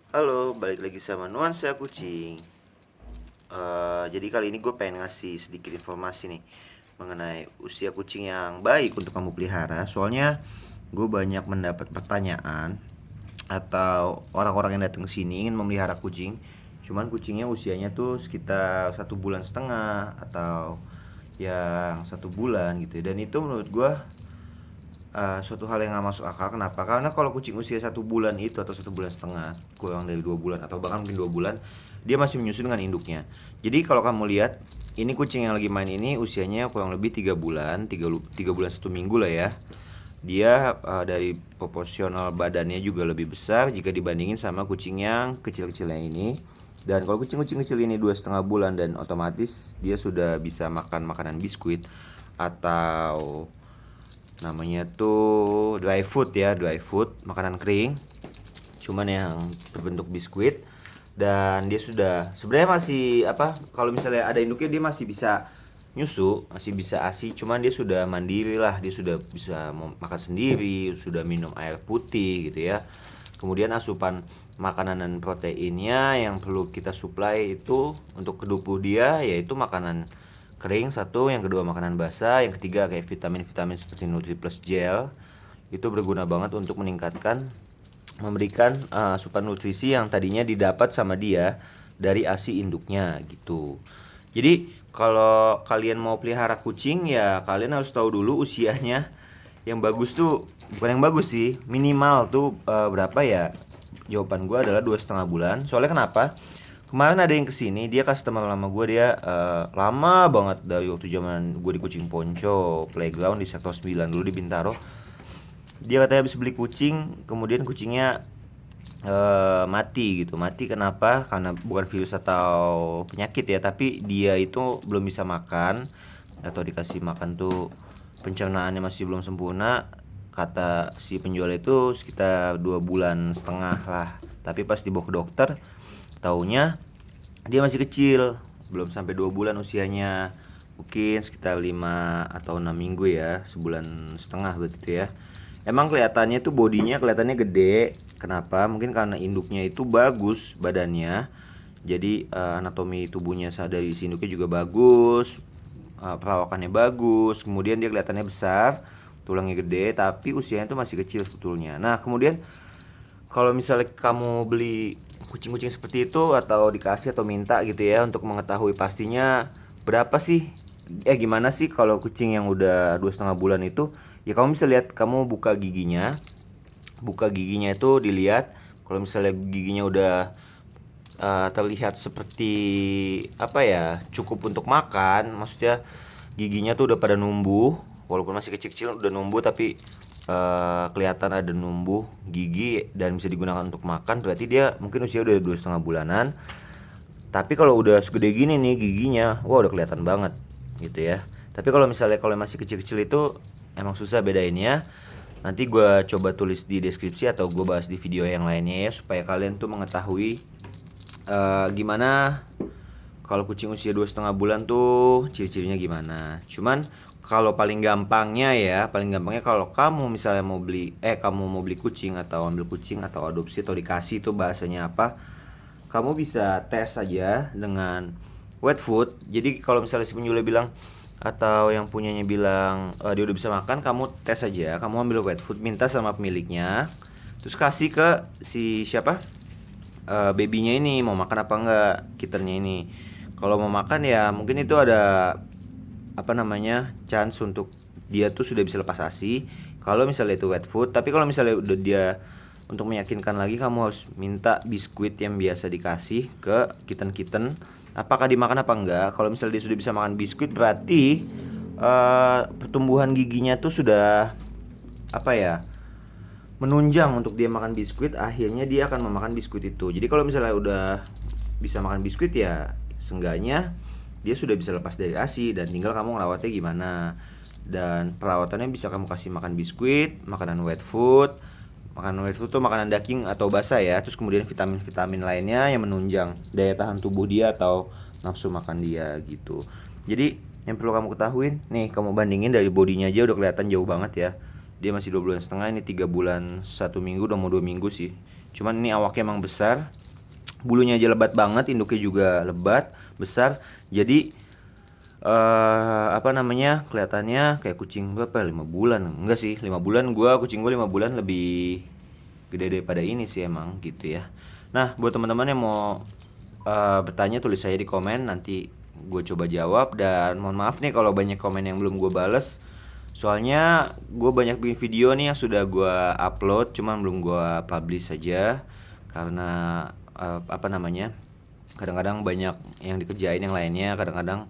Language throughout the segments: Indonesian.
Halo, balik lagi sama Nuansa Kucing. Jadi kali ini gue pengen ngasih sedikit informasi nih mengenai usia kucing yang baik untuk kamu pelihara. Soalnya gue banyak mendapat pertanyaan atau orang-orang yang datang ke sini ingin memelihara kucing, cuman kucingnya usianya tuh sekitar 1,5 bulan atau yang 1 bulan gitu. Dan itu menurut gue suatu hal yang gak masuk akal. Kenapa? Karena kalau kucing usia 1 bulan itu atau 1,5 bulan, kurang dari 2 bulan atau bahkan mungkin 2 bulan, dia masih menyusu dengan induknya. Jadi kalau kamu lihat, ini kucing yang lagi main ini usianya kurang lebih 3 bulan, 3 bulan 1 minggu lah ya. Dia dari proporsional badannya juga lebih besar jika dibandingin sama kucing yang kecil-kecilnya ini. Dan kalau kucing-kucing kecil ini 2,5 bulan, dan otomatis dia sudah bisa makan makanan biskuit atau namanya tuh dry food ya, dry food, makanan kering, cuman yang berbentuk biskuit. Dan dia sudah sebenarnya masih kalau misalnya ada induknya dia masih bisa nyusu, masih bisa ASI, cuman dia sudah mandiri lah, dia sudah bisa makan sendiri, sudah minum air putih gitu ya. Kemudian asupan makanan dan proteinnya yang perlu kita suplai itu untuk tubuh dia yaitu makanan kering satu, yang kedua makanan basah, yang ketiga kayak vitamin-vitamin seperti Nutri Plus Gel. Itu berguna banget untuk memberikan asupan nutrisi yang tadinya didapat sama dia dari ASI induknya gitu. Jadi kalau kalian mau pelihara kucing ya kalian harus tahu dulu usianya. Yang bagus tuh, bukan yang bagus sih, minimal tuh berapa ya? Jawaban gue adalah 2,5 bulan. Soalnya kenapa? Kemarin ada yang kesini, dia customer lama gue, dia lama banget dari waktu zaman gue di Kucing Ponco Playground di Sektor 9 dulu di Bintaro. Dia katanya habis beli kucing, kemudian kucingnya mati gitu. Mati kenapa? Karena bukan virus atau penyakit ya, tapi dia itu belum bisa makan atau dikasih makan tuh pencernaannya masih belum sempurna. Kata si penjual itu sekitar 2,5 bulan lah. Tapi pas dibawa ke dokter, taunya dia masih kecil, belum sampai 2 bulan usianya, mungkin sekitar 5 atau 6 minggu ya, 1,5 bulan begitu ya. Emang kelihatannya tuh bodinya kelihatannya gede. Kenapa? Mungkin karena induknya itu bagus badannya. Jadi anatomi tubuhnya dari si induknya juga bagus, perawakannya bagus. Kemudian dia kelihatannya besar, tulangnya gede, tapi usianya tuh masih kecil sebetulnya. Nah kemudian kalau misalnya kamu beli kucing-kucing seperti itu atau dikasih atau minta gitu ya untuk mengetahui pastinya berapa sih, gimana sih kalau kucing yang udah 2,5 bulan itu, ya kamu bisa lihat, kamu buka giginya itu dilihat. Kalau misalnya giginya udah terlihat seperti apa ya, cukup untuk makan, maksudnya giginya tuh udah pada numbuh, walaupun masih kecil-kecil udah numbuh, tapi kelihatan ada numbuh gigi dan bisa digunakan untuk makan, berarti dia mungkin usia udah 2,5 bulanan. Tapi kalau udah segede gini nih giginya, wah udah kelihatan banget gitu ya. Tapi kalau misalnya kalau masih kecil-kecil itu emang susah bedainnya. Nanti gue coba tulis di deskripsi atau gue bahas di video yang lainnya ya, supaya kalian tuh mengetahui gimana kalau kucing usia 2,5 bulan tuh ciri-cirinya gimana. Cuman kalau paling gampangnya kalau kamu misalnya kamu mau beli kucing atau ambil kucing atau adopsi atau dikasih, itu bahasanya apa? Kamu bisa tes saja dengan wet food. Jadi kalau misalnya si penjual bilang atau yang punyanya bilang dia udah bisa makan, kamu tes aja, kamu ambil wet food, minta sama pemiliknya, terus kasih ke si siapa, babynya ini mau makan apa enggak, kittennya ini. Kalau mau makan ya mungkin itu ada chance untuk dia tuh sudah bisa lepas ASI kalau misalnya itu wet food. Tapi kalau misalnya udah dia, untuk meyakinkan lagi, kamu harus minta biskuit yang biasa dikasih ke kitten apakah dimakan apa enggak. Kalau misalnya dia sudah bisa makan biskuit, berarti pertumbuhan giginya tuh sudah menunjang untuk dia makan biskuit. Akhirnya dia akan memakan biskuit itu. Jadi kalau misalnya udah bisa makan biskuit, ya seenggaknya dia sudah bisa lepas dari ASI, dan tinggal kamu ngerawatnya gimana. Dan perawatannya bisa kamu kasih makan biskuit, makanan wet food. Makanan wet food tuh makanan daging atau basah ya. Terus kemudian vitamin-vitamin lainnya yang menunjang daya tahan tubuh dia atau nafsu makan dia gitu. Jadi yang perlu kamu ketahuin nih, kamu bandingin dari bodinya aja udah kelihatan jauh banget ya. Dia masih 2,5 bulan. Ini 3 bulan 1 minggu, udah mau 2 minggu sih. Cuman ini awaknya emang besar, bulunya aja lebat banget, induknya juga lebat besar. Jadi apa namanya, kelihatannya kayak kucing berapa, 5 bulan. Enggak sih, 5 bulan. Kucing gue 5 bulan lebih gede daripada ini sih emang gitu ya. Nah, buat teman-teman yang mau bertanya, tulis saya di komen, nanti gue coba jawab. Dan mohon maaf nih kalau banyak komen yang belum gue bales, soalnya gue banyak bikin video nih yang sudah gue upload, cuman belum gue publish saja. Karena apa namanya, kadang-kadang banyak yang dikerjain yang lainnya, kadang-kadang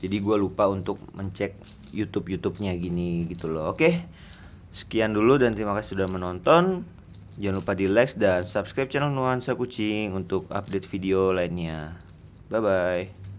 jadi gue lupa untuk mencek YouTube-nya gini gitu loh. Oke, sekian dulu dan terima kasih sudah menonton. Jangan lupa di like dan subscribe channel Nuansa Kucing untuk update video lainnya. Bye bye.